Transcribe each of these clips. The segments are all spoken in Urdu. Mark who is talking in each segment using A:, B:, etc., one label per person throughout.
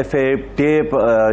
A: FATF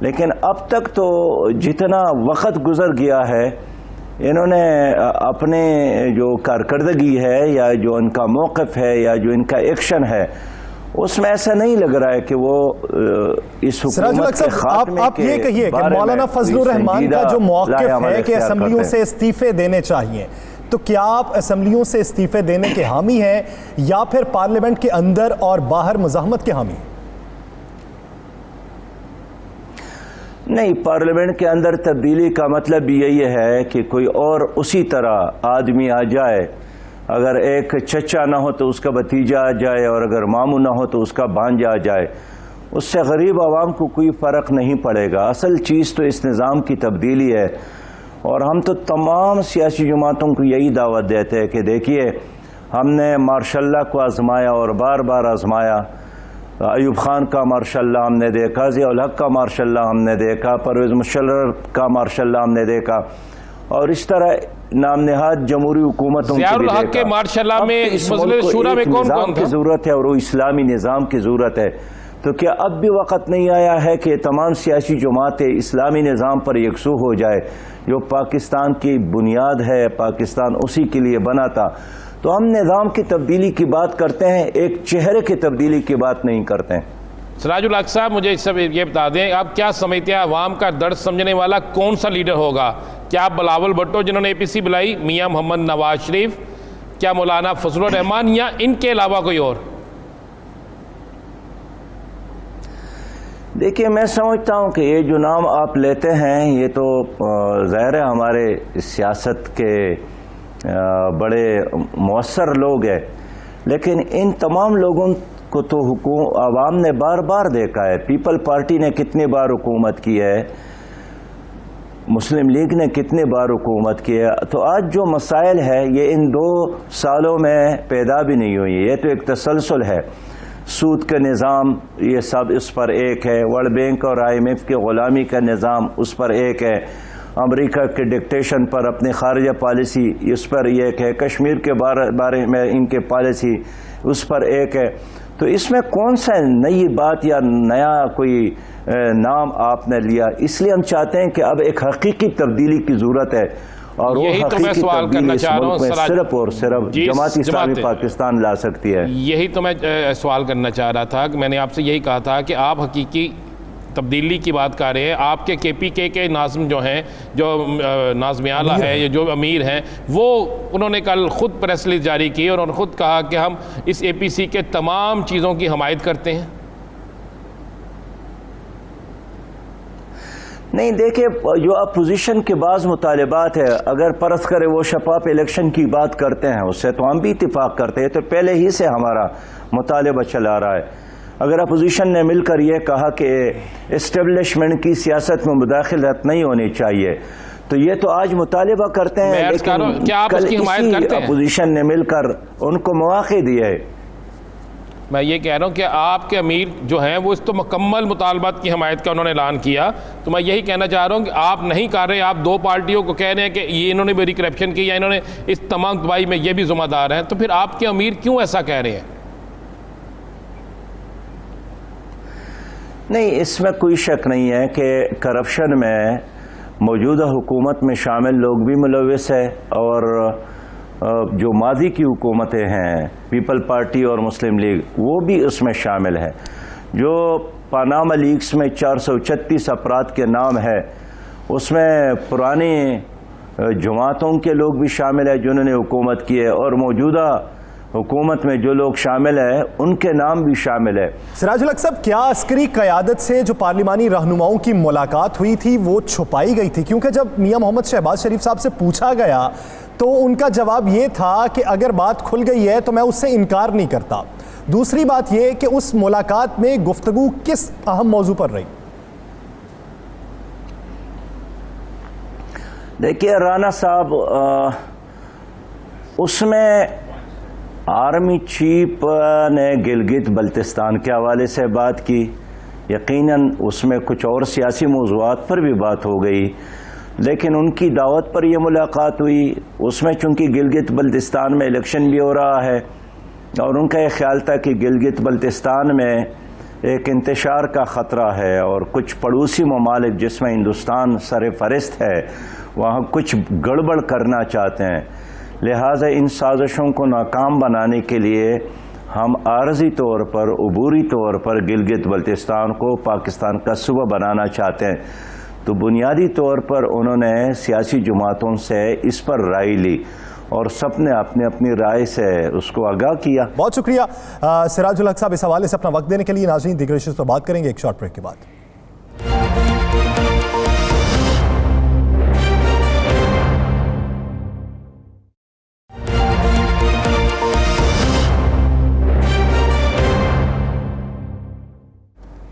A: لیکن اب تک تو جتنا وقت گزر گیا ہے انہوں نے اپنے جو کارکردگی ہے یا جو ان کا موقف ہے یا جو ان کا ایکشن ہے اس میں ایسا نہیں لگ رہا ہے کہ وہ اس حکومت کے خاتمے
B: آپ یہ کہیے کہ مولانا فضل الرحمان کا جو موقف ہے کہ اسمبلیوں سے استعفے دینے چاہیے، تو کیا آپ اسمبلیوں سے استعفے دینے کے حامی ہیں یا پھر پارلیمنٹ کے اندر اور باہر مزاحمت کے حامی؟
A: نہیں، پارلیمنٹ کے اندر تبدیلی کا مطلب یہی ہے کہ کوئی اور اسی طرح آدمی آ جائے، اگر ایک چچا نہ ہو تو اس کا بھتیجا آ جائے اور اگر ماموں نہ ہو تو اس کا بھانجا آ جائے، اس سے غریب عوام کو کوئی فرق نہیں پڑے گا۔ اصل چیز تو اس نظام کی تبدیلی ہے، اور ہم تو تمام سیاسی جماعتوں کو یہی دعوت دیتے ہیں کہ دیکھیے ہم نے مارشاء اللہ کو آزمایا اور بار بار آزمایا، ایوب خان کا مارشاء اللہ ہم نے دیکھا، ضیاء الحق کا مارشاء اللہ ہم نے دیکھا، پرویز مشرف کا مارشاء اللہ ہم نے دیکھا، اور اس طرح نام نہاد جمہوری حکومتوں
C: ضیاء الحق کے مارشاء اللہ میں مجلس شورا میں کون کون
A: کی ضرورت ہے اور وہ اسلامی نظام کی ضرورت ہے۔ تو کیا اب بھی وقت نہیں آیا ہے کہ تمام سیاسی جماعتیں اسلامی نظام پر یکسو ہو جائے جو پاکستان کی بنیاد ہے، پاکستان اسی کے لیے بنا تھا؟ تو ہم نظام کی تبدیلی کی بات کرتے ہیں، ایک چہرے کی تبدیلی کی بات نہیں کرتے ہیں۔
C: سراج الحق صاحب، مجھے سب یہ بتا دیں، آپ کیا سمجھتے ہیں عوام کا درد سمجھنے والا کون سا لیڈر ہوگا؟ کیا بلاول بھٹو جنہوں نے اے پی سی بلائی، میاں محمد نواز شریف، کیا مولانا فضل الرحمان، یا ان کے علاوہ کوئی اور؟
A: دیکھیے، میں سمجھتا ہوں کہ یہ جو نام آپ لیتے ہیں یہ تو ظاہر ہے ہمارے سیاست کے بڑے مؤثر لوگ ہیں، لیکن ان تمام لوگوں کو تو عوام نے بار بار دیکھا ہے۔ پیپل پارٹی نے کتنی بار حکومت کی ہے، مسلم لیگ نے کتنی بار حکومت کی ہے، تو آج جو مسائل ہے یہ ان 2 سالوں میں پیدا بھی نہیں ہوئی، یہ تو ایک تسلسل ہے۔ سود کا نظام یہ سب اس پر ایک ہے، ورلڈ بینک اور IMF کی غلامی کا نظام اس پر ایک ہے، امریکہ کے ڈکٹیشن پر اپنی خارجہ پالیسی اس پر ایک ہے، کشمیر کے بارے میں ان کے پالیسی اس پر ایک ہے۔ تو اس میں کون سا نئی بات یا نیا کوئی نام آپ نے لیا؟ اس لیے ہم چاہتے ہیں کہ اب ایک حقیقی تبدیلی کی ضرورت ہے، اور وہ حقیقی تبدیلی اس ملک میں صرف اور صرف جماعت اسلامی پاکستان لا سکتی ہے۔
C: یہی تو میں سوال کرنا چاہ رہا تھا کہ میں نے آپ سے یہی کہا تھا کہ آپ حقیقی تبدیلی کی بات کر رہے ہیں۔ آپ کے KPK کے ناظم جو ہیں، جو ناظم اعلیٰ ہے یا جو امیر ہیں، وہ انہوں نے کل خود پریس ریلیز جاری کی اور انہوں نے خود کہا کہ ہم اس APC کے تمام چیزوں کی حمایت کرتے ہیں۔
A: نہیں، دیکھیں، جو اپوزیشن کے بعض مطالبات ہے، اگر فرض کرے وہ شفاف الیکشن کی بات کرتے ہیں، اس سے تو ہم بھی اتفاق کرتے ہیں، تو پہلے ہی سے ہمارا مطالبہ چلا رہا ہے۔ اگر اپوزیشن نے مل کر یہ کہا کہ اسٹیبلشمنٹ کی سیاست میں مداخلت نہیں ہونی چاہیے، تو یہ تو آج مطالبہ کرتے ہیں، لیکن کل اسی اپوزیشن نے مل کر ان کو مواقع دیے۔
C: میں یہ کہہ رہا ہوں کہ آپ کے امیر جو ہیں وہ اس تو مکمل مطالبات کی حمایت کا انہوں نے اعلان کیا، تو میں یہی کہنا چاہ رہا ہوں کہ آپ نہیں کر رہے، آپ 2 پارٹیوں کو کہہ رہے ہیں کہ یہ انہوں نے میری کرپشن کی یا انہوں نے اس تمام تباہی میں یہ بھی ذمہ دار ہیں، تو پھر آپ کے امیر کیوں ایسا کہہ رہے ہیں؟
A: نہیں، اس میں کوئی شک نہیں ہے کہ کرپشن میں موجودہ حکومت میں شامل لوگ بھی ملوث ہے، اور جو ماضی کی حکومتیں ہیں پیپل پارٹی اور مسلم لیگ وہ بھی اس میں شامل ہے۔ جو پاناما لیکس میں 436 افراد کے نام ہے، اس میں پرانی جماعتوں کے لوگ بھی شامل ہیں جنہوں نے حکومت کی ہے، اور موجودہ حکومت میں جو لوگ شامل ہیں ان کے نام بھی شامل ہے۔
B: سراج الحق صاحب، کیا عسکری قیادت سے جو پارلیمانی رہنماؤں کی ملاقات ہوئی تھی وہ چھپائی گئی تھی؟ کیونکہ جب میاں محمد شہباز شریف صاحب سے پوچھا گیا تو ان کا جواب یہ تھا کہ اگر بات کھل گئی ہے تو میں اس سے انکار نہیں کرتا۔ دوسری بات یہ کہ اس ملاقات میں گفتگو کس اہم موضوع پر رہی؟
A: دیکھیے رانا صاحب، اس میں آرمی چیف نے گلگت بلتستان کے حوالے سے بات کی، یقیناً اس میں کچھ اور سیاسی موضوعات پر بھی بات ہو گئی، لیکن ان کی دعوت پر یہ ملاقات ہوئی۔ اس میں چونکہ گلگت بلتستان میں الیکشن بھی ہو رہا ہے، اور ان کا یہ خیال تھا کہ گلگت بلتستان میں ایک انتشار کا خطرہ ہے، اور کچھ پڑوسی ممالک جس میں ہندوستان سر فہرست ہے وہاں کچھ گڑبڑ کرنا چاہتے ہیں، لہٰذا ان سازشوں کو ناکام بنانے کے لیے ہم عارضی طور پر، عبوری طور پر گلگت بلتستان کو پاکستان کا صوبہ بنانا چاہتے ہیں۔ تو بنیادی طور پر انہوں نے سیاسی جماعتوں سے اس پر رائے لی اور سب نے اپنی اپنی رائے سے اس کو آگاہ کیا۔
B: بہت شکریہ سراج الحق صاحب اس حوالے سے اپنا وقت دینے کے لیے۔ ناظرین دیگر ایشوز پر بات کریں گے ایک شارٹ بریک کے بعد۔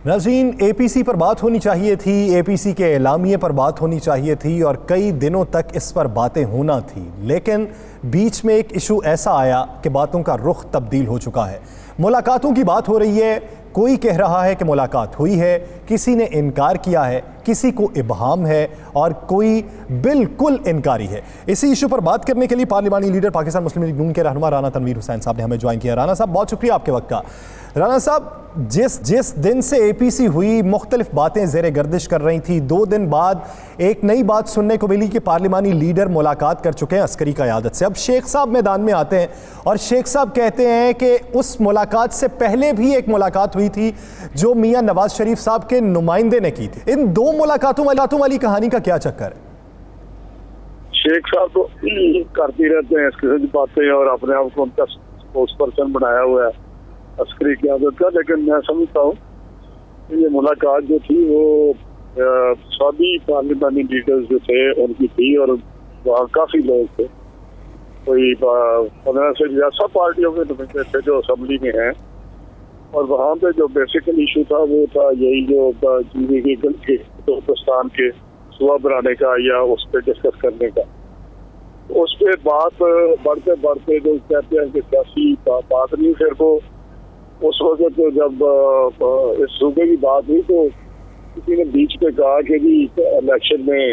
B: ناظرین، اے پی سی پر بات ہونی چاہیے تھی، اے پی سی کے اعلامیے پر بات ہونی چاہیے تھی اور کئی دنوں تک اس پر باتیں ہونا تھی، لیکن بیچ میں ایک ایشو ایسا آیا کہ باتوں کا رخ تبدیل ہو چکا ہے۔ ملاقاتوں کی بات ہو رہی ہے، کوئی کہہ رہا ہے کہ ملاقات ہوئی ہے، کسی نے انکار کیا ہے، کسی کو ابہام ہے اور کوئی بالکل انکاری ہے۔ اسی ایشو پر بات کرنے کے لیے پارلیمانی لیڈر پاکستان مسلم لیگ نون کے رہنما رانا تنویر حسین صاحب نے ہمیں جوائن کیا۔ رانا صاحب بہت شکریہ آپ کے وقت کا۔ رانا صاحب، جس دن سے اے پی سی ہوئی مختلف باتیں زیر گردش کر رہی تھی، 2 دن بعد ایک نئی بات سننے کو ملی کہ پارلیمانی لیڈر ملاقات کر چکے ہیں عسکری قیادت سے۔ اب شیخ صاحب میدان میں آتے ہیں اور شیخ صاحب کہتے ہیں کہ اس ملاقات سے پہلے بھی ایک ملاقات ہوئی تھی جو میاں نواز شریف صاحب کے نمائندے نے کی تھی۔ ان 2 ملاقاتوں والی کہانی کا کیا چکر ہے؟
D: شیخ صاحب تو کرتے رہتے ہیں اس قسم کی باتیں اور اپنے آپ کو ان کا اسپوکس پرسن بنایا ہوا ہے عسکری قیادت کا، لیکن میں سمجھتا ہوں کہ یہ ملاقات جو تھی وہ سابی پارلیمانی لیڈرز جو تھے ان کی تھی، اور وہاں کافی لوگ تھے، کوئی 15 سے زیادہ سب پارٹیوں کے نمائندے تھے جو اسمبلی میں ہیں، اور وہاں پہ جو بیسیکل ایشو تھا وہ تھا یہی جو بلوچستان کے صوبہ بنانے کا یا اس پہ ڈسکس کرنے کا۔ اس پہ بات بڑھتے بڑھتے جو کہتے ہیں کہ سیاسی بات نہیں، پھر وہ اس وقت جب اس صوبے کی بات ہوئی تو کسی نے بیچ پہ کہا کہ جی الیکشن میں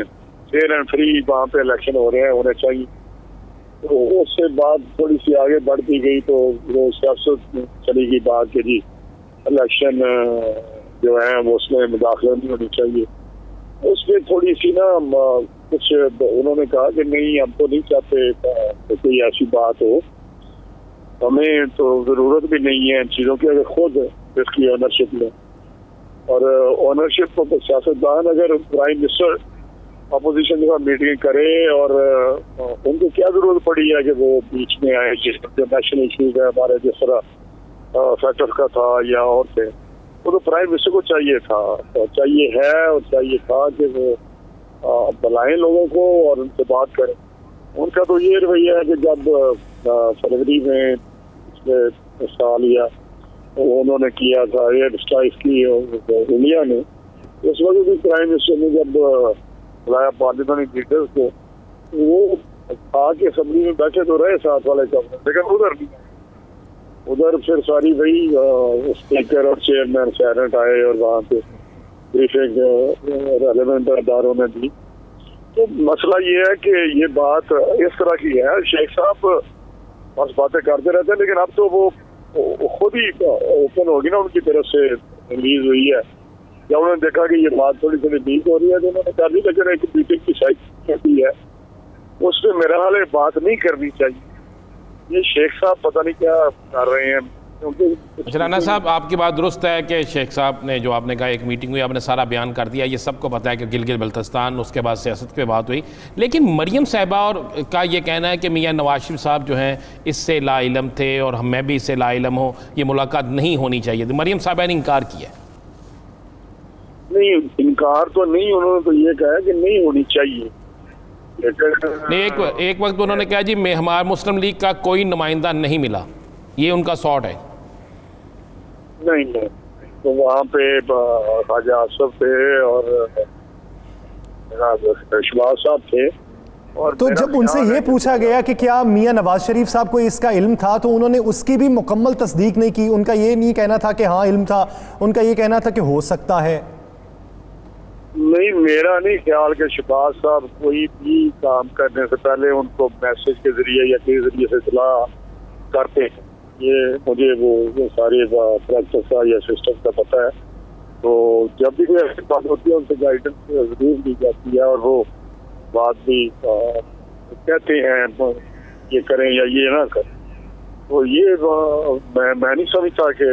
D: فیئر اینڈ فری وہاں پہ الیکشن ہو رہے ہیں، ہونے چاہیے۔ تو اس سے بات تھوڑی سی آگے بڑھتی گئی تو وہ سیاست چلی گئی بات کہ جی الیکشن جو ہے وہ اس میں مداخلت نہیں ہونی چاہیے۔ اس پہ تھوڑی سی نا کچھ انہوں نے کہا کہ نہیں ہم تو نہیں چاہتے کہ کوئی ایسی بات ہو، ہمیں تو ضرورت بھی نہیں ہے ان چیزوں کی، اگر خود اس کی آنرشپ لیں، اور آنرشپ کو سیاستدان اگر پرائم منسٹر اپوزیشن کے ساتھ میٹنگ کرے اور ان کو کیا ضرورت پڑی ہے کہ وہ بیچ میں آئے، جس جو نیشنل ایشوز ہے ہمارے جس طرح فیکٹر کا تھا یا اور تھے، وہ تو پرائم منسٹر کو چاہیے تھا، چاہیے ہے اور چاہیے تھا کہ وہ بلائیں لوگوں کو اور ان سے بات کریں۔ ان کا تو یہ رویہ ہے کہ جب فروری میں پچھلے سال یا انہوں نے کیا تھا ایئر اسٹرائک کی انڈیا نے، اس وقت بھی پرائم منسٹر نے جب بلایا پارلیمانی لیڈرز کو، وہ آ کے اسمبلی میں بیٹھے تو رہے ساتھ والے کمرے، لیکن ادھر نہیں، ادھر پھر ساری وہی اسپیکر اور چیئرمین سینٹ آئے اور وہاں پہ بریفنگ ریلیونٹ اداروں نے دی۔ تو مسئلہ یہ ہے کہ یہ بات اس طرح کی ہے، شیخ صاحب بس باتیں کرتے رہتے ہیں، لیکن اب تو وہ خود ہی اوپن ہوگی نا ان کی طرف سے ریلیز ہوئی ہے، جب انہوں نے دیکھا کہ یہ بات تھوڑی تھوڑی لیک ہو رہی ہے تو انہوں نے کہا بھی لیکن ایک میٹنگ کی سائٹ ہوتی ہے اس پہ میرا حال بات نہیں کرنی چاہیے۔ یہ شیخ صاحب پتہ نہیں کیا کر رہے ہیں۔
C: رانا صاحب، آپ کی بات درست ہے کہ شیخ صاحب نے جو آپ نے کہا ایک میٹنگ ہوئی، آپ نے سارا بیان کر دیا، یہ سب کو پتہ ہے کہ گلگت بلتستان، اس کے بعد سیاست پہ بات ہوئی، لیکن مریم صاحبہ اور کا یہ کہنا ہے کہ میاں نواز شریف صاحب جو ہیں اس سے لا علم تھے اور میں بھی اس سے لا علم ہوں، یہ ملاقات نہیں ہونی چاہیے تھی۔ مریم صاحبہ نے انکار کیا ہے۔
D: نہیں انکار تو نہیں، انہوں نے تو یہ کہا کہ نہیں ہونی چاہیے،
C: ایک وقت انہوں نے کہا جی ہمارا مسلم لیگ کا کوئی نمائندہ نہیں ملا، یہ ان کا سارٹ ہے۔
D: نہیں تو وہاں پہ خواجہ آصف تھے اور شہباز صاحب تھے، اور
B: تو جب ان سے یہ پوچھا گیا کہ کیا میاں نواز شریف صاحب کو اس کا علم تھا تو انہوں نے اس کی بھی مکمل تصدیق نہیں کی۔ ان کا یہ نہیں کہنا تھا کہ ہاں علم تھا، ان کا یہ کہنا تھا کہ ہو سکتا ہے۔
D: نہیں، میرا نہیں خیال کہ شہباز صاحب کوئی بھی کام کرنے سے پہلے ان کو میسج کے ذریعے یا کس ذریعے سے اطلاع کرتے ہیں۔ یہ مجھے وہ سارے پریکٹس کا یا سسٹم کا پتہ ہے. تو جب بھی کوئی ایسی بات ہوتی ہے ان سے گائیڈنس ضرور دی جاتی ہے اور وہ بات بھی کہتے ہیں یہ کریں یا یہ نہ کریں. تو یہ میں نہیں سمجھتا کہ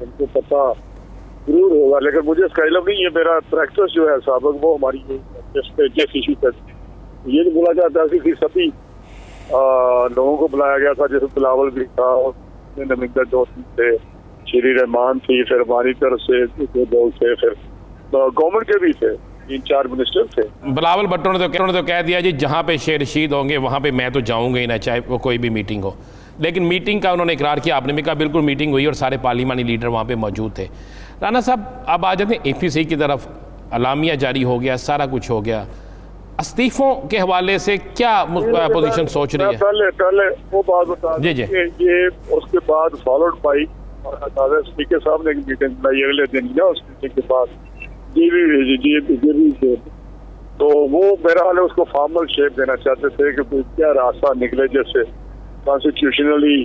D: ان کو پتہ ضرور ہوگا, لیکن مجھے اس کا علم نہیں ہے. میرا پریکٹس جو ہے سابق وہ ہماری جس ایشو پہ یہ نہیں بولا جاتا ہے کہ سبھی لوگوں کو بلایا گیا تھا, جیسے بلاول بھی تھا, نمندر دوست تھے, شری رحمان تھی, پھر ہماری طرف سے لوگ تھے, پھر گورنمنٹ کے بھی تھے, 3-4 منسٹر تھے.
C: بلاول بھٹو نے تو کہہ دیا جی جہاں پہ شیر رشید ہوں گے وہاں پہ میں تو جاؤں گا ہی نہ, چاہے وہ کوئی بھی میٹنگ ہو. لیکن میٹنگ کا انہوں نے اقرار کیا, آپ نے بھی کہا بالکل میٹنگ ہوئی اور سارے پارلیمانی لیڈر وہاں پہ موجود تھے. رانا صاحب اب آ جاتے ہیں APC کی طرف. اعلامیہ جاری ہو گیا, سارا کچھ ہو گیا, استعفوں کے حوالے سے کیا پوزیشن سوچ رہی ہے؟
D: پہلے وہ بات بتا
C: جی جی
D: یہ اس کے بعد فالوڈ بائی اسپیکر صاحب نے ایک میٹنگ بنائی اگلے دن نا, اس میٹنگ کے بعد جی بھی تو وہ میرا حال ہے اس کو فارمل شیپ دینا چاہتے تھے کہ کوئی کیا راستہ نکلے جیسے کانسٹیٹیوشنلی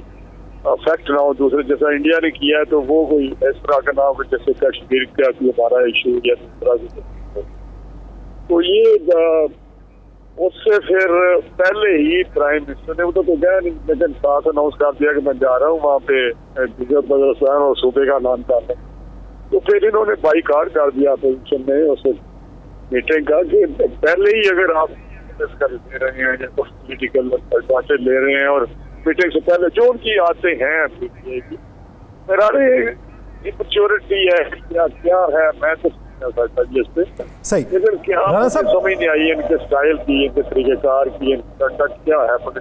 D: افیکٹ نہ ہو دوسرے, جیسا انڈیا نے کیا ہے. تو وہ کوئی اس طرح کا نہ ہو جیسے کشمیر کا ہمارا ایشو یا اس طرح سے. تو یہ اس سے پھر پہلے ہی پرائم منسٹر نے وہ تو گیا نہیں, لیکن ساتھ اناؤنس کر دیا کہ میں جا رہا ہوں وہاں پہ بدرستان اور صوبے کا اعلان کر رہا ہوں. تو پھر انہوں نے بائی کاٹ کر دیا اپوزیشن نے اس میٹنگ کا کہ پہلے ہی اگر آپ لے رہے ہیں یا کچھ پولیٹیکل باتیں لے رہے ہیں اور میٹنگ سے پہلے جو ان کی آتے ہیں میرا امپیورٹی ہے کیا ہے میں تو
B: صحیح.
D: لیکن کیا سمجھ نہیں آئی ان کے اسٹائل کی, ان کے طریقہ کار کی, ان کا کنڈکٹ کیا ہے.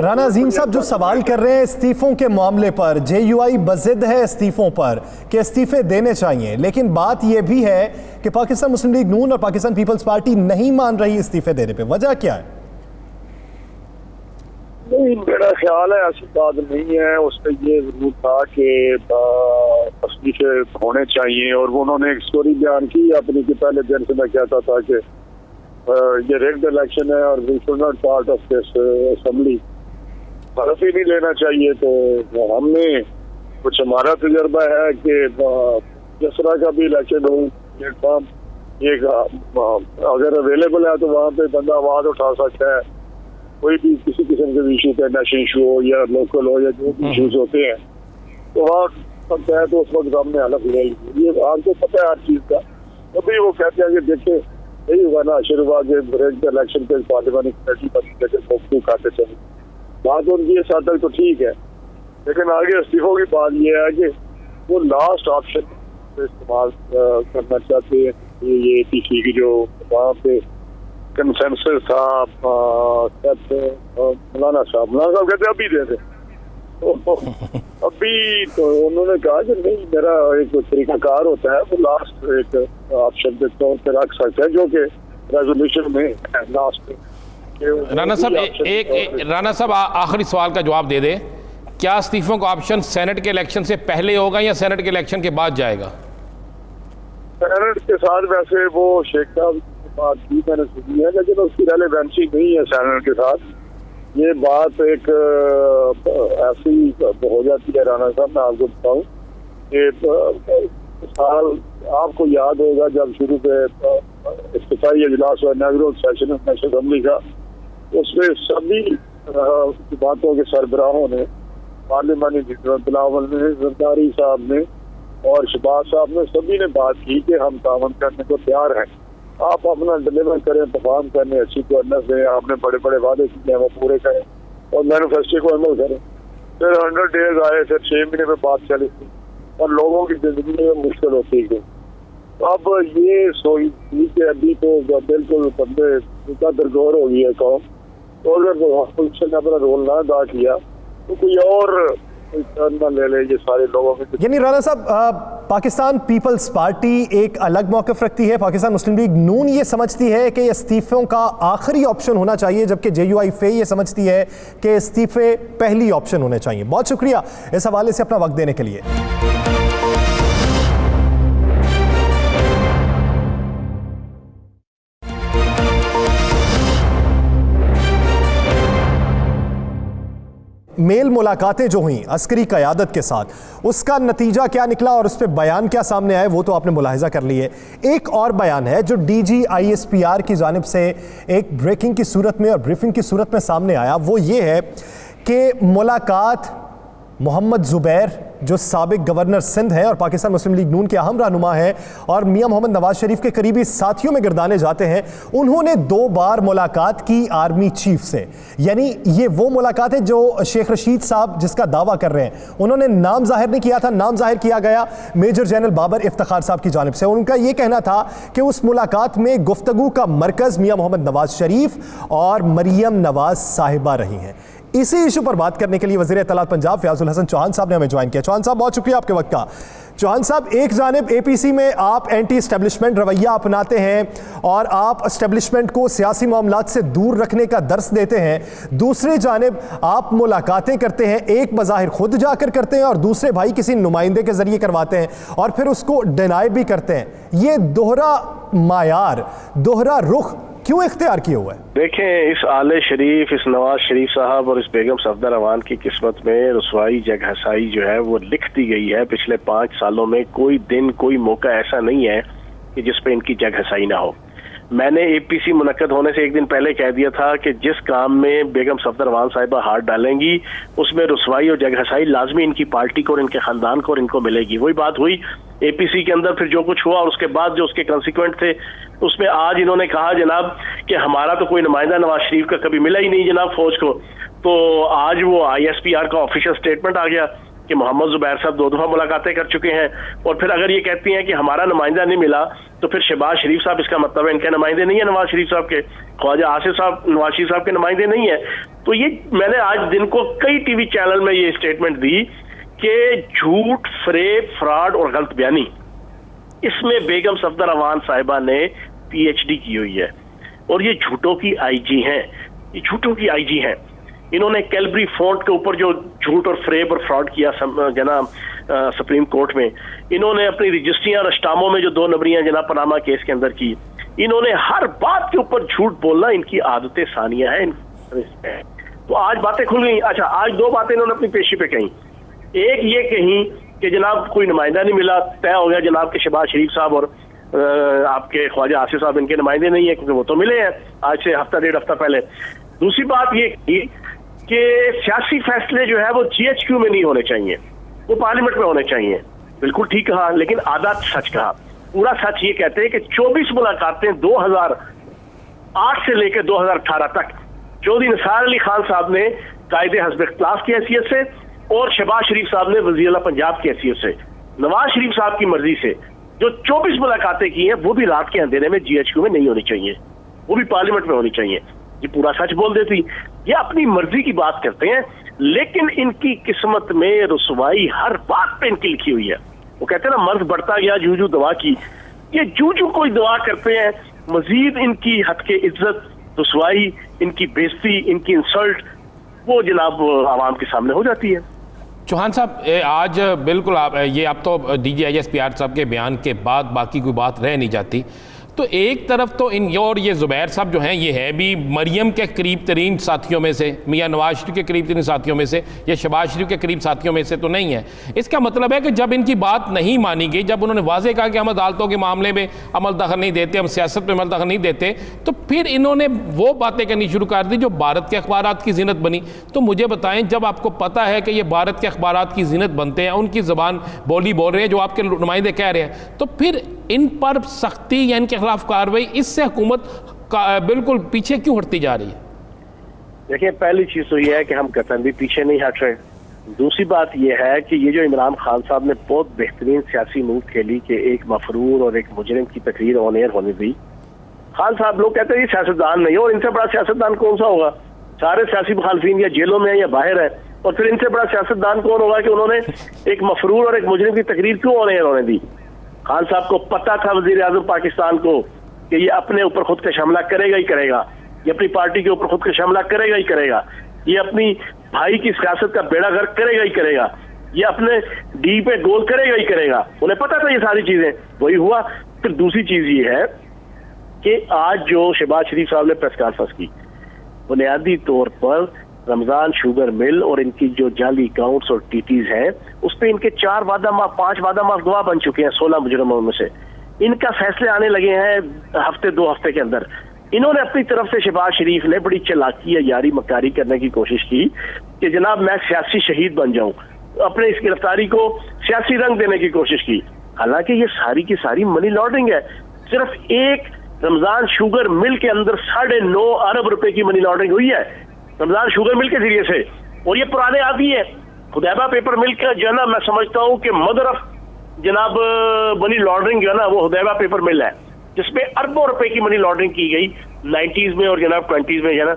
B: رانا عظیم صاحب جو سوال کر رہے ہیں استعفوں کے معاملے پر, JUI بضد ہے استعفوں پر کہ استعفے دینے چاہیے, لیکن بات یہ بھی ہے کہ پاکستان مسلم لیگ نون اور پاکستان پیپلز پارٹی نہیں مان رہی استعفے دینے پہ. وجہ کیا ہے؟
D: نہیں, میرا خیال ہے ایسی بات نہیں ہے. اس پہ یہ ضرور تھا کہ استعفے ہونے چاہیے, اور انہوں نے ایک سٹوری بیان کی اپنی کہ پہلے دن سے میں کہتا تھا کہ یہ ریگڈ الیکشن ہے اور we should not part of this assembly, حلف ہی نہیں لینا چاہیے. تو ہم نے کچھ ہمارا تجربہ ہے کہ جس طرح کا بھی الیکشن ہو پلیٹ فارم ایک اگر اویلیبل ہے تو وہاں پہ بندہ آواز اٹھا سکتا ہے. کوئی بھی کسی قسم کے ایشو پہ, نیشنل ایشو ہو یا لوکل ہو یا جو بھی ایشوز ہوتے ہیں تو وہاں سکتا ہے. تو اس وقت ہم نے حلف لے لی. یہ آپ کو پتہ ہے ہر چیز کا. ابھی وہ کہتے ہیں کہ دیکھیں یہی ہوا نا آشرواد کے الیکشن پہ پارلیمانی کمیٹی بنی لیکن کھاتے چلے. بات ان کی ساتھ تک تو ٹھیک ہے, لیکن آگے استعفوں کی بات یہ ہے کہ وہ لاسٹ آپشن استعمال کرنا چاہتے ہیں. یہ APC کی جو وہاں پہ کنسنسس تھا مولانا صاحب کہتے ابھی دے دیں. ابھی تو انہوں نے کہا کہ نہیں, میرا ایک طریقہ کار ہوتا ہے وہ لاسٹ ایک آپشن کے طور پہ رکھ سکتے ہیں جو کہ ریزولوشن میں لاسٹ.
C: رانا صاحب آخری سوال کا جواب دے دیں, کیا استعفوں کا آپشن سینٹ کے الیکشن سے پہلے ہوگا یا سینٹ کے الیکشن کے بعد جائے گا؟
D: سینٹ کے ساتھ ویسے وہ شیخ صاحب بات بھی میں نے سنی ہے, لیکن اس کی ریلیونسی نہیں ہے سینٹ کے ساتھ. یہ بات ایک ایسی ہو جاتی ہے رانا صاحب, میں آپ کو بتاؤں کہ سال آپ کو یاد ہوگا جب شروع پہ افتتاحی اجلاس ہوا اناگرل سیشن نیشنل اسمبلی کا, اس میں سبھی باتوں کے سربراہوں نے, پارلیمانی لیڈر بلاول نے, زرداری صاحب نے اور شہباز صاحب نے, سبھی نے بات کی کہ ہم تعاون کرنے کو تیار ہیں. آپ اپنا ڈلیور کریں, پرفارم کرنے, اچھی گورننس دیں, آپ نے بڑے بڑے وعدے کیے ہیں وہ پورے کریں اور مینیفیسٹو کو عمل کریں. پھر 100 days آئے, پھر 6 مہینے میں بات چلی تھی اور لوگوں کی زندگی میں مشکل ہوتی گئی. اب یہ سوئی تھی کہ ابھی تو بالکل بندے درگور ہو گئی ہے قوم, تو اگر پولیس نے اپنا رول نہ ادا کیا تو کوئی اور نہ لے لے یہ سارے لوگوں میں.
B: یعنی رانا صاحب پاکستان پیپلز پارٹی ایک الگ موقف رکھتی ہے, پاکستان مسلم لیگ نون یہ سمجھتی ہے کہ استعفوں کا آخری آپشن ہونا چاہیے, جبکہ JUI فے یہ سمجھتی ہے کہ استعفے پہلی آپشن ہونے چاہیے. بہت شکریہ اس حوالے سے اپنا وقت دینے کے لیے. میل ملاقاتیں جو ہوئیں عسکری قیادت کے ساتھ، اس کا نتیجہ کیا نکلا اور اس پہ بیان کیا سامنے آئے وہ تو آپ نے ملاحظہ کر لیے. ایک اور بیان ہے جو D G I S P R کی جانب سے ایک بریکنگ کی صورت میں اور بریفنگ کی صورت میں سامنے آیا، وہ یہ ہے کہ ملاقات محمد زبیر جو سابق گورنر سندھ ہے اور پاکستان مسلم لیگ نون کے اہم رہنما ہیں اور میاں محمد نواز شریف کے قریبی ساتھیوں میں گردانے جاتے ہیں، انہوں نے 2 بار ملاقات کی آرمی چیف سے. یعنی یہ وہ ملاقات ہے جو شیخ رشید صاحب جس کا دعویٰ کر رہے ہیں، انہوں نے نام ظاہر نہیں کیا تھا، نام ظاہر کیا گیا میجر جنرل بابر افتخار صاحب کی جانب سے. ان کا یہ کہنا تھا کہ اس ملاقات میں گفتگو کا مرکز میاں محمد نواز شریف اور مریم نواز صاحبہ رہی ہیں. اسی ایشو پر بات کرنے کے لیے وزیر اطلاعات پنجاب فیاض الحسن چوہان صاحب نے ہمیں جوائن کیا. چوہان صاحب بہت شکریہ آپ کے وقت کا. چوہان صاحب، ایک جانب اے پی سی میں آپ اینٹی اسٹیبلشمنٹ رویہ اپناتے ہیں اور آپ اسٹیبلشمنٹ کو سیاسی معاملات سے دور رکھنے کا درس دیتے ہیں، دوسری جانب آپ ملاقاتیں کرتے ہیں، ایک بظاہر خود جا کر کرتے ہیں اور دوسرے بھائی کسی نمائندے کے ذریعے کرواتے ہیں اور پھر اس کو ڈینائی بھی کرتے ہیں. یہ دوہرا معیار، دوہرا رخ کیوں اختیار کیے ہوا ہے؟
E: دیکھیں، اس آل شریف، اس نواز شریف صاحب اور اس بیگم صفدر امان کی قسمت میں رسوائی، جگ ہسائی جو ہے وہ لکھ دی گئی ہے. پچھلے 5 سالوں میں کوئی دن، کوئی موقع ایسا نہیں ہے کہ جس پہ ان کی جگ ہسائی نہ ہو. میں نے اے پی سی منعقد ہونے سے 1 دن پہلے کہہ دیا تھا کہ جس کام میں بیگم صفدر امان صاحبہ ہاتھ ڈالیں گی اس میں رسوائی اور جگ ہسائی لازمی ان کی پارٹی کو اور ان کے خاندان کو اور ان کو ملے گی. وہی بات ہوئی اے پی سی کے اندر، پھر جو کچھ ہوا اور اس کے بعد جو اس کے کنسیکوینٹ تھے اس میں آج انہوں نے کہا جناب کہ ہمارا تو کوئی نمائندہ نواز شریف کا کبھی ملا ہی نہیں جناب فوج کو. تو آج وہ آئی ایس پی آر کا آفیشیل سٹیٹمنٹ آ گیا کہ محمد زبیر صاحب 2 دفعہ ملاقاتیں کر چکے ہیں. اور پھر اگر یہ کہتی ہیں کہ ہمارا نمائندہ نہیں ملا تو پھر شہباز شریف صاحب اس کا مطلب ہے ان کے نمائندے نہیں ہیں نواز شریف صاحب کے، خواجہ آصف صاحب نواز شریف صاحب کے نمائندے نہیں ہیں. تو یہ میں نے آج دن کو کئی ٹی وی چینل میں یہ اسٹیٹمنٹ دی کہ جھوٹ، فریب، فراڈ اور غلط بیانی، اس میں بیگم صفدر امان صاحبہ نے پی ایچ ڈی کی ہوئی ہے اور یہ جھوٹوں کی آئی جی ہیں. یہ جھوٹوں کی آئی جی ہیں. انہوں نے کیلبری فونٹ کے اوپر جو جھوٹ اور فریب اور فراڈ کیا جناب سپریم کورٹ میں، انہوں نے اپنی رجسٹریاں اور اسٹاموں میں جو 2 نمبریاں جناب پاناما کیس کے اندر کی، انہوں نے ہر بات کے اوپر جھوٹ بولنا ان کی عادت ثانیہ ہے. تو آج باتیں کھل گئی. اچھا، آج 2 باتیں انہوں نے اپنی پیشی پہ کہیں. ایک یہ کہیں کہ جناب کوئی نمائندہ نہیں ملا، طے ہو گیا جناب کہ شہباز شریف صاحب اور آپ کے خواجہ آصف صاحب ان کے نمائندے نہیں ہیں کیونکہ وہ تو ملے ہیں آج سے 1.5 ہفتہ پہلے. دوسری بات یہ کی کہ سیاسی فیصلے جو ہے وہ جی ایچ کیو میں نہیں ہونے چاہیے، وہ پارلیمنٹ میں ہونے چاہیے. بالکل ٹھیک کہا، لیکن آدھا سچ کہا. پورا سچ یہ کہتے ہیں کہ 24 ملاقاتیں 2008 سے لے کے 2018 تک چودھری نثار علی خان صاحب نے قائد حزب اختلاف کی حیثیت سے اور شہباز شریف صاحب نے وزیر اعلیٰ پنجاب کی حیثیت سے نواز شریف صاحب کی مرضی سے جو 24 ملاقاتیں کی ہیں وہ بھی رات کے اندھیرے میں جی ایچ کیو میں نہیں ہونی چاہیے، وہ بھی پارلیمنٹ میں ہونی چاہیے. یہ پورا سچ بول دیتی. یہ اپنی مرضی کی بات کرتے ہیں لیکن ان کی قسمت میں رسوائی ہر بات پہ ان کی لکھی ہوئی ہے. وہ کہتے ہیں نا مرض بڑھتا گیا جو دوا کی. یہ جو کوئی دعا کرتے ہیں مزید ان کی حد کے عزت، رسوائی، ان کی بےزتی، ان کی انسلٹ وہ جناب عوام کے سامنے ہو جاتی ہے.
C: چوہان صاحب، آج بالکل آپ یہ اب تو D G I S P R صاحب کے بیان کے بعد باقی کوئی بات رہ نہیں جاتی. تو ایک طرف تو اور یہ زبیر صاحب جو ہیں یہ ہے بھی مریم کے قریب ترین ساتھیوں میں سے، میاں نواز شریف کے قریب ترین ساتھیوں میں سے، یا شہباز شریف کے قریب ساتھیوں میں سے تو نہیں ہے. اس کا مطلب ہے کہ جب ان کی بات نہیں مانی گئی، جب انہوں نے واضح کہا کہ ہم عدالتوں کے معاملے میں عمل دخل نہیں دیتے، ہم سیاست میں عمل دخل نہیں دیتے، تو پھر انہوں نے وہ باتیں کرنی شروع کر دی جو بھارت کے اخبارات کی زینت بنی. تو مجھے بتائیں، جب آپ کو پتہ ہے کہ یہ بھارت کے اخبارات کی زینت بنتے ہیں، ان کی زبان بولی بول رہے ہیں جو آپ کے نمائندے کہہ رہے ہیں، تو پھر ان پر سختی یا ان کے خلاف کارروائی، اس سے حکومت بالکل پیچھے کیوں ہٹتی جا رہی ہے؟
E: دیکھیں، پہلی چیز تو یہ ہے کہ ہم قطعاً بھی پیچھے نہیں ہٹ رہے. دوسری بات یہ ہے کہ یہ جو عمران خان صاحب نے بہت بہترین سیاسی موو کھیلی کہ ایک مفرور اور ایک مجرم کی تقریر آن ایئر ہونے دی. خان صاحب، لوگ کہتے ہیں یہ سیاستدان نہیں، اور ان سے بڑا سیاستدان کون سا ہوگا؟ سارے سیاسی مخالفین یا جیلوں میں ہیں یا باہر ہیں، اور پھر ان سے بڑا سیاستدان کون ہوگا کہ انہوں نے ایک مفرور اور ایک مجرم کی تقریر کیوں آن ایئر ہونے دی؟ خان صاحب کو پتا تھا وزیر اعظم پاکستان کو کہ یہ اپنے اوپر خود کش حملہ کرے گا ہی کرے گا، یہ اپنی پارٹی کے اوپر خود کش حملہ کرے گا ہی کرے گا، یہ اپنی بھائی کی سیاست کا بیڑا غرق کرے گا ہی کرے گا، یہ اپنے ڈی پہ گول کرے گا ہی کرے گا. انہیں پتا تھا یہ ساری چیزیں، وہی ہوا. پھر دوسری چیز یہ ہے کہ آج جو شہباز شریف صاحب نے پریس کانفرنس کی، بنیادی طور پر رمضان شوگر مل اور ان کی جو جعلی اکاؤنٹس اور ٹیٹیز ہیں اس پہ ان کے 5 وعدہ معاف گواہ بن چکے ہیں 16 مجرموں میں سے. ان کا فیصلے آنے لگے ہیں ہفتے 2 ہفتے کے اندر. انہوں نے اپنی طرف سے شہباز شریف نے بڑی چلاکی یاری مکاری کرنے کی کوشش کی کہ جناب میں سیاسی شہید بن جاؤں, اپنے اس گرفتاری کو سیاسی رنگ دینے کی کوشش کی. حالانکہ یہ ساری کی ساری منی لانڈرنگ ہے. صرف ایک رمضان شوگر مل کے اندر 9.5 ارب روپے کی منی لانڈرنگ ہوئی ہے رمضان شوگر مل کے ذریعے سے. اور یہ پرانے آدمی ہے. خدیبہ پیپر مل کا جو ہے نا, میں سمجھتا ہوں کہ مدر آف جناب منی لانڈرنگ جو ہے نا وہ خدیبہ پیپر مل ہے, جس میں اربوں روپے کی منی لانڈرنگ کی گئی 90s میں اور جناب 20s میں جو ہے نا.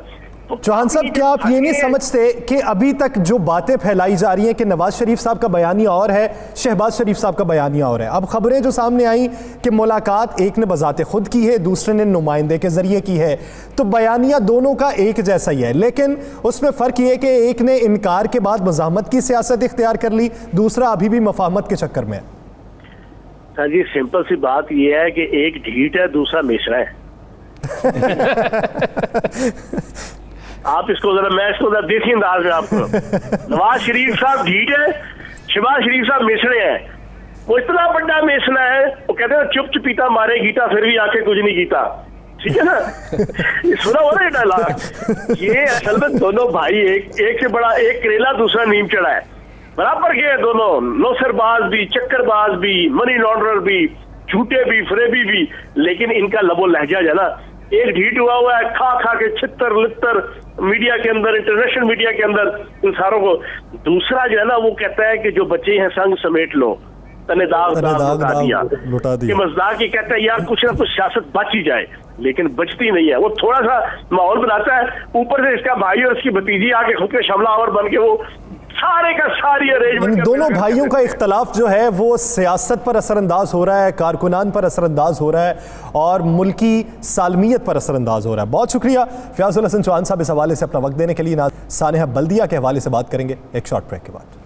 B: چوہان صاحب, کیا آپ یہ نہیں سمجھتے کہ ابھی تک جو باتیں پھیلائی جا رہی ہیں کہ نواز شریف صاحب کا بیانیہ اور ہے, شہباز شریف صاحب کا بیانیہ اور ہے. اب خبریں جو سامنے آئیں کہ ملاقات ایک نے بذات خود کی ہے, دوسرے نے نمائندے کے ذریعے کی ہے, تو بیانیہ دونوں کا ایک جیسا ہی ہے, لیکن اس میں فرق یہ ہے کہ ایک نے انکار کے بعد مزاحمت کی سیاست اختیار کر لی, دوسرا ابھی بھی مفاہمت کے چکر میں ہے.
E: سر جی سمپل سی بات یہ ہے کہ ایک ڈھیٹ ہے, دوسرا میسرا ہے. آپ اس کو ذرا دیسی انداز میں آپ کو, نواز شریف صاحب ڈھیٹ ہے, شہباز شریف صاحب میسرے ہیں. وہ اتنا بڑا میسنا ہے, وہ کہتے ہیں چپ چپیتا مارے گیتا پھر بھی آنکھیں کچھ نہیں کیتا. ٹھیک ہے نا, سنا ہو رہا ہے ڈائلاگ. یہ اصل میں دونوں بھائی ایک سے بڑا, ایک کریلا دوسرا نیم چڑھا ہے, برابر کے ہیں دونوں. نوسر باز بھی, چکر باز بھی, منی لانڈرر بھی, جھوٹے بھی, فریبی بھی. لیکن ان کا لب و لہجہ جو ہے نا ایک ڈھیٹ ہوا ہے, کھا کے چھتر لتر میڈیا کے اندر, انٹرنیشنل میڈیا کے اندر ان ساروں کو. دوسرا جو ہے نا وہ کہتا ہے کہ جو بچے ہیں سنگ سمیٹ لو, تنے داغ لٹا دیا. مزداق یہ کہتا ہے یار کچھ نہ کچھ سیاست بچ ہی جائے, لیکن بچتی نہیں ہے. وہ تھوڑا سا ماحول بناتا ہے, اوپر سے اس کا بھائی اور اس کی بھتیجی آ کے خود کے شملہ آور بن کے وہ سارے کا ساری ارینجمنٹ.
B: دونوں بھائیوں کا اختلاف جو ہے وہ سیاست پر اثر انداز ہو رہا ہے, کارکنان پر اثر انداز ہو رہا ہے, اور ملکی سالمیت پر اثر انداز ہو رہا ہے. بہت شکریہ فیاض الحسن چوہان صاحب اس حوالے سے اپنا وقت دینے کے لیے. سانحہ بلدیہ کے حوالے سے بات کریں گے ایک شارٹ بریک کے بعد.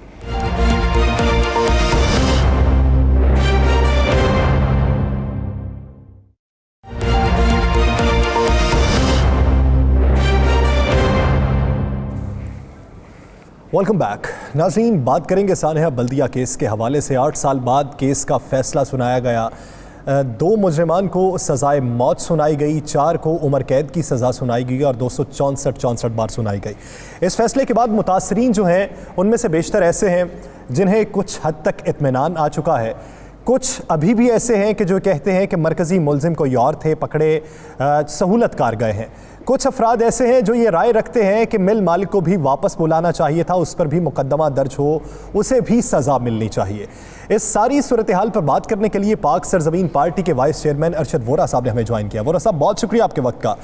B: Welcome back. ناظرین, بات کریں گے سانحہ بلدیہ کیس کے حوالے سے. 8 سال بعد کیس کا فیصلہ سنایا گیا. 2 مجرمان کو سزائے موت سنائی گئی, 4 کو عمر قید کی سزا سنائی گئی اور 264 بار سنائی گئی. اس فیصلے کے بعد متاثرین جو ہیں ان میں سے بیشتر ایسے ہیں جنہیں کچھ حد تک اطمینان آ چکا ہے. کچھ ابھی بھی ایسے ہیں کہ جو کہتے ہیں کہ مرکزی ملزم کوئی اور تھے, پکڑے سہولت کار گئے ہیں. کچھ افراد ایسے ہیں جو یہ رائے رکھتے ہیں کہ مل مالک کو بھی واپس بلانا چاہیے تھا, اس پر بھی مقدمہ درج ہو, اسے بھی سزا ملنی چاہیے. اس ساری صورتحال پر بات کرنے کے لیے پاک سرزمین پارٹی کے وائس چیئرمین ارشد وورا صاحب نے ہمیں جوائن کیا. وورا صاحب, بہت شکریہ آپ کے وقت کا.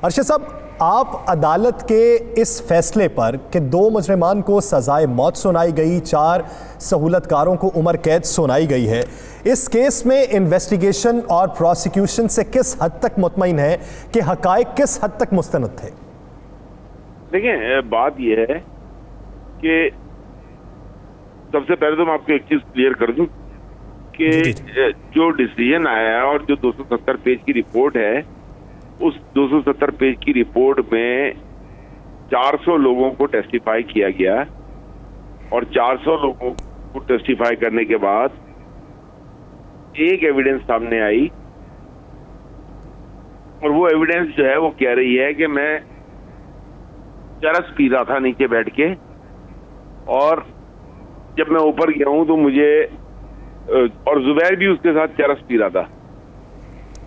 B: ارشد صاحب, آپ عدالت کے اس فیصلے پر کہ 2 مجرمان کو سزائے موت سنائی گئی, 4 سہولت کاروں کو عمر قید سنائی گئی ہے, اس کیس میں انویسٹیگیشن اور پروسیکیوشن سے کس حد تک مطمئن ہے کہ حقائق کس حد تک مستند تھے؟
F: دیکھیں, بات یہ ہے کہ سب سے پہلے تو میں آپ کو ایک چیز کلیئر کر دوں کہ جو ڈیسیژن آیا ہے اور جو 270 پیج کی رپورٹ ہے, اس 270 پیج کی رپورٹ میں 400 لوگوں کو ٹیسٹیفائی کیا گیا, اور 400 لوگوں کو ٹیسٹیفائی کرنے کے بعد ایک ایویڈنس سامنے آئی, اور وہ ایویڈنس جو ہے وہ کہہ رہی ہے کہ میں چرس پی رہا تھا نیچے بیٹھ کے, اور جب میں اوپر گیا ہوں تو مجھے, اور زبیر بھی اس کے ساتھ چرس پی رہا تھا,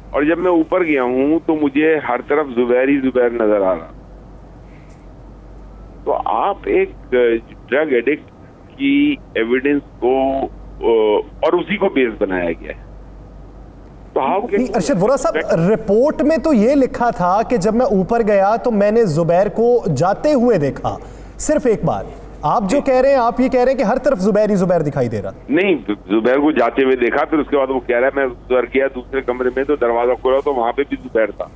F: اور جب میں اوپر گیا ہوں تو مجھے ہر طرف زبیر ہی زبیر نظر آ رہا. تو آپ ایک ڈرگ ایڈکٹ کی ایویڈنس کو اور اسی کو بیس بنایا گیا ہے. تو
B: ارشد وورا صاحب, رپورٹ میں تو یہ لکھا تھا کہ جب میں اوپر گیا تو میں نے زبیر کو جاتے ہوئے دیکھا, صرف ایک بار. آپ جو کہہ رہے ہیں, آپ یہ کہہ رہے ہیں کہ ہر طرف زبیر ہی زبیر دکھائی دے رہا.
F: نہیں, زبیر کو جاتے ہوئے دیکھا, پھر اس کے بعد وہ کہہ رہا ہے میں ادھر گیا دوسرے کمرے میں تو دروازہ کھولا تو وہاں پہ بھی زبیر تھا.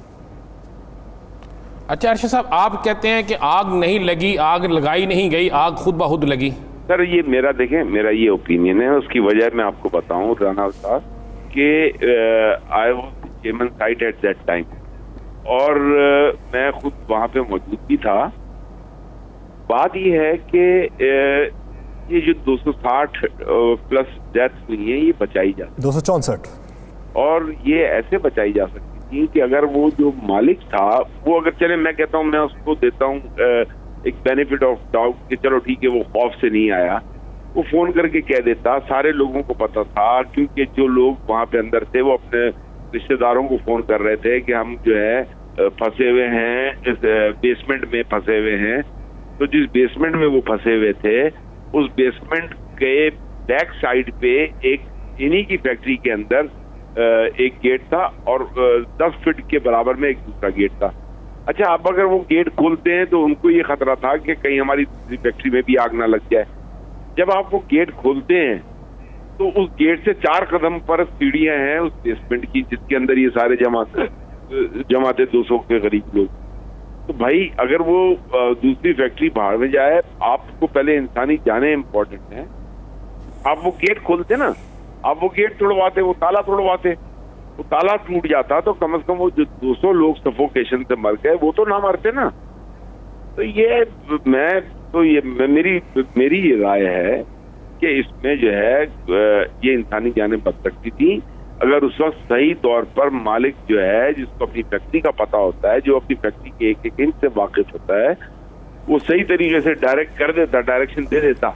C: اچھا ارشد صاحب, آپ کہتے ہیں کہ آگ نہیں لگی, آگ لگائی نہیں گئی, آگ خود بخود لگی.
F: سر یہ میرا, دیکھیں میرا یہ اوپینین ہے, اس کی وجہ میں آپ کو بتاؤں رانا صاحب کہ I was chairman site at that time, اور میں خود وہاں پہ موجود بھی تھا. بات یہ ہے کہ یہ جو 260 پلس ڈیتھ ہوئی ہیں یہ بچائی جا سکتی
B: 264
F: اور یہ ایسے بچائی جا سکتی تھی کہ اگر وہ جو مالک تھا وہ اگر چلے میں کہتا ہوں میں اس کو دیتا ہوں ایک بینیفٹ آف ڈاؤٹ کہ چلو ٹھیک ہے وہ خوف سے نہیں آیا, وہ فون کر کے کہہ دیتا, سارے لوگوں کو پتا تھا کیونکہ جو لوگ وہاں پہ اندر تھے وہ اپنے رشتے داروں کو فون کر رہے تھے کہ ہم جو ہے پھنسے ہوئے ہیں بیسمنٹ میں پھنسے ہوئے ہیں. تو جس بیسمنٹ میں وہ پھنسے ہوئے تھے اس بیسمنٹ کے بیک سائڈ پہ ایک انہی کی فیکٹری کے اندر ایک گیٹ تھا اور 10 فٹ کے برابر میں ایک دوسرا گیٹ تھا. اچھا اب اگر وہ گیٹ کھولتے ہیں تو ان کو یہ خطرہ تھا کہ کہیں ہماری فیکٹری میں بھی آگ نہ لگ جائے. جب آپ وہ گیٹ کھولتے ہیں تو اس گیٹ سے 4 قدم پر سیڑھیاں ہیں اس بیسمنٹ کی جس کے اندر یہ سارے جمع تھے 200 کے قریب لوگ. تو بھائی اگر وہ دوسری فیکٹری باہر میں جائے, آپ کو پہلے انسانی جانیں امپورٹنٹ ہیں. آپ وہ گیٹ کھولتے نا, آپ وہ گیٹ توڑواتے, وہ تالا توڑواتے, وہ تالا ٹوٹ جاتا تو کم از کم وہ جو 200 لوگ سفوکیشن سے مر گئے وہ تو نہ مرتے نا. تو میری یہ رائے ہے کہ اس میں جو ہے یہ انسانی جانیں بچ سکتی تھی اگر اس وقت صحیح طور پر مالک جو ہے جس کو اپنی فیکٹری کا پتہ ہوتا ہے, جو اپنی فیکٹری کے ایک ایک انچ سے واقف ہوتا ہے, وہ صحیح طریقے سے ڈائریکٹ کر دیتا, ڈائریکشن دے دیتا.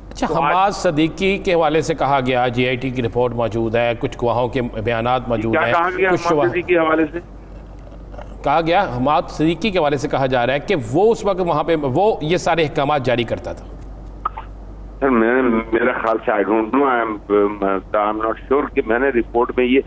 C: اچھا, حماد صدیقی کے حوالے سے کہا گیا, جی آئی ٹی کی رپورٹ موجود ہے, کچھ گواہوں کے بیانات موجود ہیں.
F: کیا کہا گیا حماد صدیقی کے حوالے سے؟
C: کہا گیا حماد صدیقی کے حوالے سے کہا جا رہا ہے کہ وہ اس وقت وہاں پہ وہ یہ سارے احکامات جاری کرتا تھا.
F: سر میرا خیال سے I don't know, I am not sure کہ میں نے رپورٹ میں یہ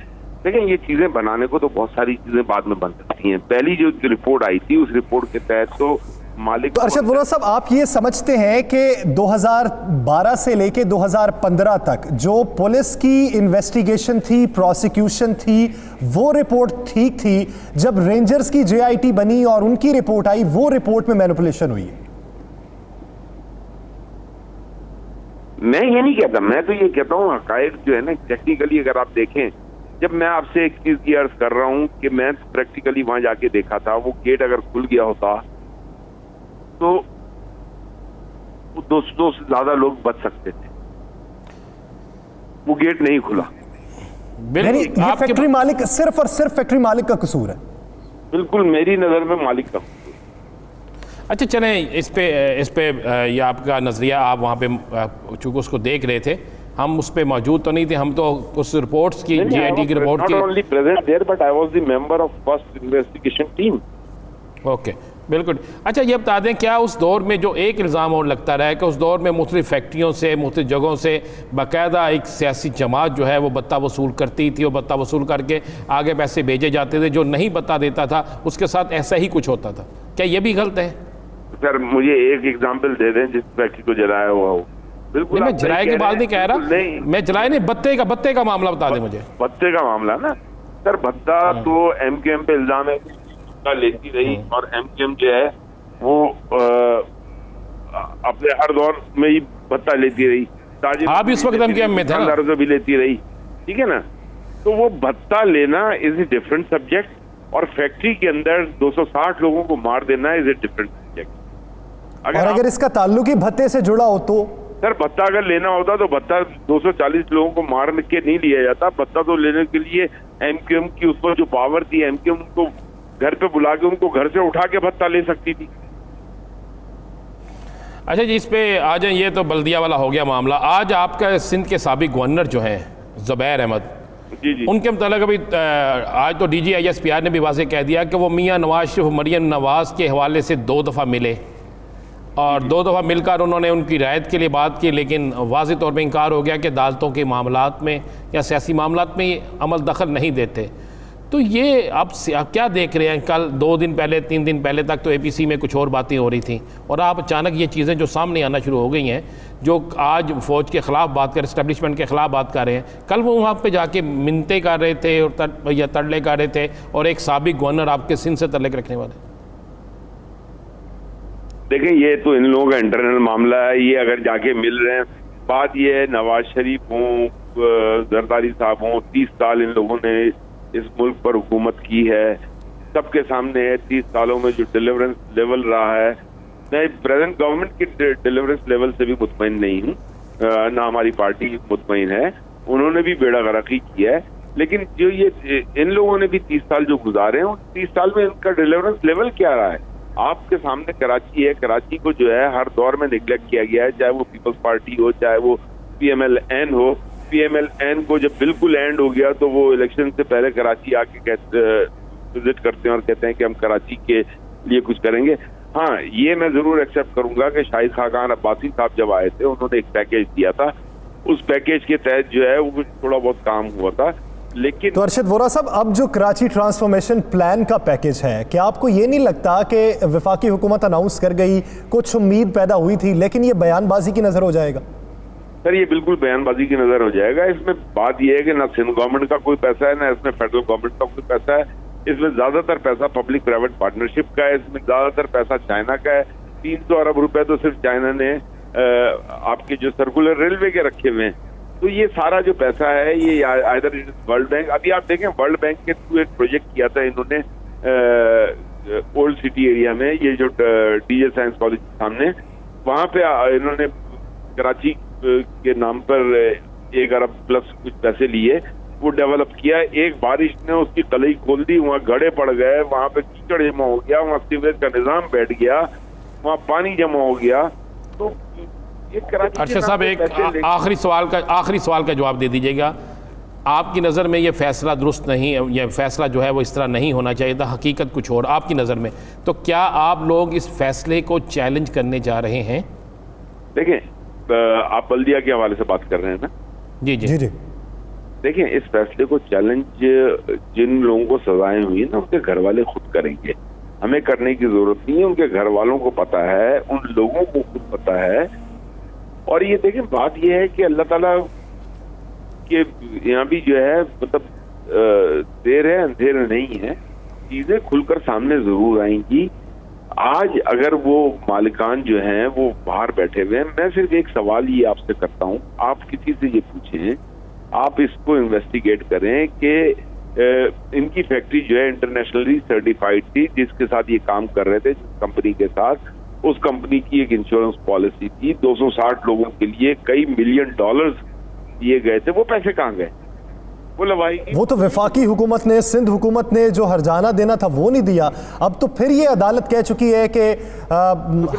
F: دیکھیں, یہ چیزیں بنانے کو تو بہت ساری چیزیں بعد میں بن سکتی ہیں. پہلی جو رپورٹ آئی تھی اس رپورٹ کے تحت تو مالک.
B: تو ارشد وروہ صاحب, آپ یہ سمجھتے ہیں کہ 2012 سے لے کے 2015 تک جو پولیس کی انویسٹیگیشن تھی, پروسیکیوشن تھی, وہ رپورٹ ٹھیک تھی, جب رینجرز کی جے آئی ٹی بنی اور ان کی رپورٹ آئی وہ رپورٹ میں مینپولیشن ہوئی ہے؟
F: میں یہ نہیں کہتا, میں تو یہ کہتا ہوں حقائق جو ہے نا ٹیکنیکلی اگر آپ دیکھیں, جب میں آپ سے ایک چیز کی عرض کر رہا ہوں کہ میں پریکٹیکلی وہاں جا کے دیکھا تھا, وہ گیٹ اگر کھل گیا ہوتا تو 200 سے زیادہ لوگ بچ سکتے تھے. وہ گیٹ نہیں کھلا.
B: یعنی یہ فیکٹری مالک صرف اور صرف فیکٹری مالک کا قصور ہے؟
F: بالکل میری نظر میں مالک کا.
C: اچھا چلیں اس پہ یہ آپ کا نظریہ, آپ وہاں پہ چونکہ اس کو دیکھ رہے تھے, ہم اس پہ موجود تو نہیں تھے, ہم تو اس رپورٹس کی جے آئی ٹی کی رپورٹ کی
F: not only present there but I was the member of first investigation team.
C: Okay بالکل. اچھا یہ بتا دیں, کیا اس دور میں جو ایک الزام اور لگتا رہا ہے کہ اس دور میں مختلف فیکٹریوں سے, مختلف جگہوں سے باقاعدہ ایک سیاسی جماعت جو ہے وہ بتہ وصول کرتی تھی, اور بتہ وصول کر کے آگے پیسے بھیجے جاتے تھے, جو نہیں بتا دیتا تھا اس کے ساتھ ایسا ہی کچھ ہوتا تھا, کیا یہ بھی غلط ہے؟
F: سر مجھے ایک ایگزامپل دے دیں جس فیکٹری کو جلایا ہوا ہو. بالکل
C: میں جلائے کی بات نہیں کہہ رہا, میں جلائے نہیں, بتے کا معاملہ بتا دیں مجھے.
F: بتے کا معاملہ نا سر, بھتہ تو ایم کیو ایم پہ الزام ہے لیتی رہی, اور ایم کیو ایم جو ہے وہ اپنے ہر دور میں ہی بھتہ لیتی رہی.
C: آپ اس وقت ایم کیو ایم میں تھے نا,
F: بھی لیتی رہی, ٹھیک ہے نا. تو وہ بھتہ لینا از اے ڈفرنٹ سبجیکٹ, اور فیکٹری کے اندر 260 لوگوں کو مار دینا از اے ڈفرنٹ سبجیکٹ.
B: اور اگر اس کا تعلق ہی بھتے سے جڑا ہو تو
F: سر بھتہ اگر لینا ہوتا تو بھتہ 240 لوگوں کو مار کے نہیں لیا جاتا. بھتہ تو لینے کے لیے ایم کیو ایم کی اس پر جو پاور تھی, ایم کیو ایم کو گھر پہ بلا کے ان کو گھر سے اٹھا کے بھتہ لے سکتی تھی.
C: اچھا جی اس پہ آ جائیں, یہ تو بلدیہ والا ہو گیا معاملہ. آج آپ کا سندھ کے سابق گورنر جو ہیں زبیر احمد,
F: جی
C: ان کے متعلق ابھی آج تو D G I S P R نے بھی واضح کہہ دیا کہ وہ میاں نواز شریف مریم نواز کے حوالے سے 2 دفعہ ملے, اور 2 دفعہ مل کر انہوں نے ان کی رعایت کے لیے بات کی, لیکن واضح طور پہ انکار ہو گیا کہ عدالتوں کے معاملات میں یا سیاسی معاملات میں یہ عمل دخل نہیں دیتے. تو یہ آپ کیا دیکھ رہے ہیں؟ کل 2 دن پہلے 3 دن پہلے تک تو اے پی سی میں کچھ اور باتیں ہو رہی تھیں, اور آپ اچانک یہ چیزیں جو سامنے آنا شروع ہو گئی ہیں, جو آج فوج کے خلاف بات کر, اسٹیبلشمنٹ کے خلاف بات کر رہے ہیں, کل وہ وہاں پہ جا کے منتیں کر رہے تھے یا تڑلے کر رہے تھے, اور ایک سابق گورنر آپ کے سندھ سے تعلق رکھنے والے.
F: دیکھیں یہ تو ان لوگوں کا انٹرنل معاملہ ہے, یہ اگر جا کے مل رہے ہیں. بات یہ ہے نواز شریف ہوں, زرداری صاحب ہوں, 30 سال ان لوگوں نے اس ملک پر حکومت کی ہے, سب کے سامنے ہے 30 سالوں میں جو ڈیلیورنس لیول رہا ہے میں پریزنٹ گورنمنٹ کی ڈیلیورنس لیول سے بھی مطمئن نہیں ہوں، نہ ہماری پارٹی مطمئن ہے، انہوں نے بھی بیڑا غرقی کیا ہے، لیکن جو یہ ان لوگوں نے بھی 30 سال جو گزارے ہیں، 30 سال میں ان کا ڈیلیورنس لیول کیا رہا ہے؟ آپ کے سامنے کراچی ہے، کراچی کو جو ہے ہر دور میں نگلیکٹ کیا گیا ہے، چاہے وہ پیپلز پارٹی ہو، چاہے وہ پی ایم ایل این ہو۔ پی ایم ایل این کو جب بالکل اینڈ ہو گیا تو وہ الیکشن سے پہلے کراچی آ کے وزٹ کرتے ہیں اور کہتے ہیں کہ ہم کراچی کے لیے کچھ کریں گے۔ ہاں، یہ میں ضرور ایکسیپٹ کروں گا کہ شاہد خاقان عباسی صاحب جب آئے تھے انہوں نے ایک پیکیج دیا تھا، اس پیکیج کے تحت جو ہے وہ تھوڑا بہت کام ہوا تھا، لیکن
B: تو ارشد وورا صاحب، اب جو کراچی ٹرانسفارمیشن پلان کا پیکیج ہے، کیا آپ کو یہ نہیں لگتا کہ وفاقی حکومت اناؤنس کر گئی، کچھ امید پیدا ہوئی تھی، لیکن یہ بیان بازی کی نظر ہو جائے گا؟
F: سر یہ بالکل بیان بازی کی نظر ہو جائے گا۔ اس میں بات یہ ہے کہ نہ سندھ گورنمنٹ کا کوئی پیسہ ہے، نہ اس میں فیڈرل گورنمنٹ کا کوئی پیسہ ہے، اس میں زیادہ تر پیسہ پبلک پرائیویٹ پارٹنرشپ کا ہے، اس میں زیادہ تر پیسہ چائنا کا ہے۔ 300 ارب روپے تو صرف چائنا نے آپ کے جو سرکولر ریلوے کے رکھے ہوئے ہیں، تو یہ سارا جو پیسہ ہے یہ آئدر ورلڈ بینک، ابھی آپ دیکھیں ورلڈ بینک کے تھرو ایک پروجیکٹ کیا تھا انہوں نے اولڈ سٹی ایریا میں، یہ جو ڈی جے سائنس کالج کے سامنے، وہاں پہ انہوں نے کراچی کے نام پر 1 ارب پلس کچھ پیسے لیے، وہ ڈیولپ کیا۔ ایک بارش نے اس کی کلئی کھول دی، وہاں گڑھے پڑ گئے، وہاں پہ کیچڑ جمع ہو گیا، وہاں سیوریج کا نظام بیٹھ گیا، وہاں پانی جمع ہو گیا۔ تو
C: ارشد صاحب ایک آخری سوال کا جواب دے دیجیے گا، آپ کی نظر میں یہ فیصلہ درست نہیں، یہ فیصلہ جو ہے وہ اس طرح نہیں ہونا چاہیے تھا، حقیقت کچھ اور آپ کی نظر میں، تو کیا آپ لوگ اس فیصلے کو چیلنج کرنے جا رہے ہیں؟
F: دیکھیں، آپ بلدیہ کے حوالے سے بات کر رہے ہیں نا؟
C: جی جی جی،
F: دیکھیں اس فیصلے کو چیلنج جن لوگوں کو سزائیں ہوئی ہیں نا، ان کے گھر والے خود کریں گے، ہمیں کرنے کی ضرورت نہیں ہے، ان کے گھر والوں کو پتا ہے، ان لوگوں کو خود پتا ہے۔ اور یہ دیکھیں بات یہ ہے کہ اللہ تعالیٰ کے یہاں بھی جو ہے مطلب دیر ہے اندھیر نہیں ہے، چیزیں کھل کر سامنے ضرور آئیں گی۔ آج اگر وہ مالکان جو ہیں وہ باہر بیٹھے ہوئے ہیں، میں صرف ایک سوال یہ آپ سے کرتا ہوں، آپ کسی سے یہ پوچھیں، آپ اس کو انویسٹیگیٹ کریں کہ ان کی فیکٹری جو ہے انٹرنیشنلی سرٹیفائڈ تھی، جس کے ساتھ یہ کام کر رہے تھے، جس کمپنی کے ساتھ، اس کمپنی کی ایک انشورنس پالیسی تھی، 260 لوگوں کے لیے کئی ملین ڈالرز دیے گئے تھے، وہ پیسے کہاں گئے؟
B: وہ تو وفاقی حکومت نے، سندھ حکومت نے جو ہرجانہ دینا تھا وہ نہیں دیا، اب تو پھر یہ عدالت کہہ چکی ہے کہ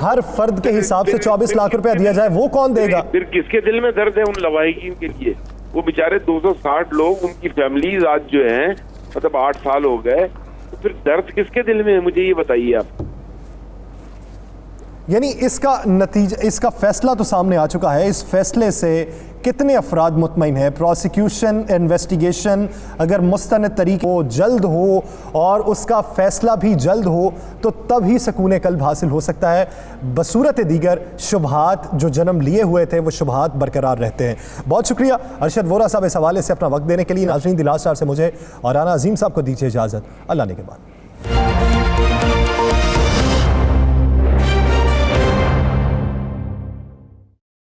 B: ہر فرد کے حساب سے 24 لاکھ روپیہ دیا جائے، وہ کون دے گا؟
F: پھر کس کے دل میں درد ہے ان لواحقین کے لیے؟ وہ بیچارے 260 لوگ، ان کی فیملیز آج جو ہیں مطلب 8 سال ہو گئے، تو پھر درد کس کے دل میں ہے؟ مجھے یہ بتائیے آپ۔
B: یعنی اس کا نتیجہ، اس کا فیصلہ تو سامنے آ چکا ہے، اس فیصلے سے کتنے افراد مطمئن ہیں؟ پروسیکیوشن انویسٹیگیشن اگر مستند طریقے ہو، جلد ہو اور اس کا فیصلہ بھی جلد ہو تو تب ہی سکون قلب حاصل ہو سکتا ہے، بصورت دیگر شبہات جو جنم لیے ہوئے تھے وہ شبہات برقرار رہتے ہیں۔ بہت شکریہ ارشد وورا صاحب اس حوالے سے اپنا وقت دینے کے لیے۔ ناظرین، دی لاسٹ آور سے مجھے اور رانا عظیم صاحب کو دیجیے اجازت، اللہ نے کے بعد۔